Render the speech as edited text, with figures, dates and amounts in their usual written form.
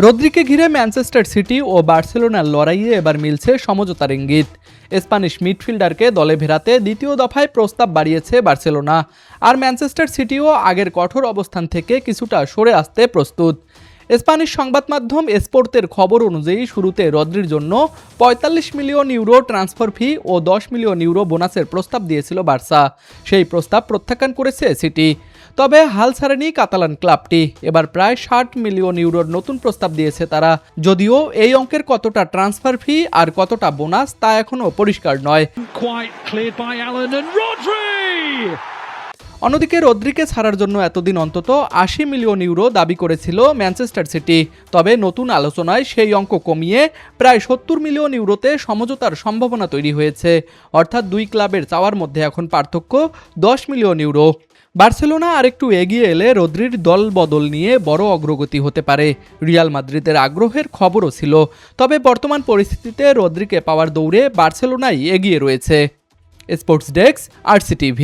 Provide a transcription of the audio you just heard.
রদ্রিকে ঘিরে Manchester city ও বার্সেলোনার লড়াইয়ে এবার মিলছে সমঝোতার ইঙ্গিত। স্প্যানিশ মিডফিল্ডারকে দলে ফেরাতে দ্বিতীয় দফায় প্রস্তাব বাড়িয়েছে বার্সেলোনা, আর ম্যানচেস্টার সিটিও আগের কঠোর অবস্থান থেকে কিছুটা সরে আসতে প্রস্তুত। স্প্যানিশ সংবাদ মাধ্যম স্পোর্তের খবর অনুযায়ী শুরুতে রদ্রির জন্য ৪৫ মিলিয়ন ইউরো ট্রান্সফার ফি ও ১০ মিলিয়ন ইউরো বোনাসের প্রস্তাব দিয়েছিল বার্সা। সেই প্রস্তাব প্রত্যাখ্যান করেছে সিটি। তবে হাল ছাড়েনি কাতালান ক্লাবটি। এবার প্রায় ৬০ মিলিয়ন ইউরোর নতুন প্রস্তাব দিয়েছে তারা। যদিও এই অঙ্কের কতটা ট্রান্সফার ফি আর কতটা বোনাস তা এখনও পরিষ্কার নয়। অন্যদিকে রদ্রিকে ছাড়ার জন্য এতদিন অন্তত ৮০ মিলিয়ন ইউরো দাবি করেছিল ম্যানচেস্টার সিটি। তবে নতুন আলোচনায় সেই অঙ্ক কমিয়ে প্রায় ৭০ মিলিয়ন ইউরোতে সমঝোতার সম্ভাবনা তৈরি হয়েছে। অর্থাৎ দুই ক্লাবের চাওয়ার মধ্যে এখন পার্থক্য ১০ মিলিয়ন ইউরো। বার্সেলোনা আরেকটু এগিয়ে এলে রদ্রির দল বদল নিয়ে বড় অগ্রগতি হতে পারে। রিয়াল মাদ্রিদের আগ্রহের খবরও ছিল। তবে বর্তমান পরিস্থিতিতে রদ্রিকে পাওয়ার দৌড়ে বার্সেলোনাই এগিয়ে রয়েছে। Sports desk, RCTV।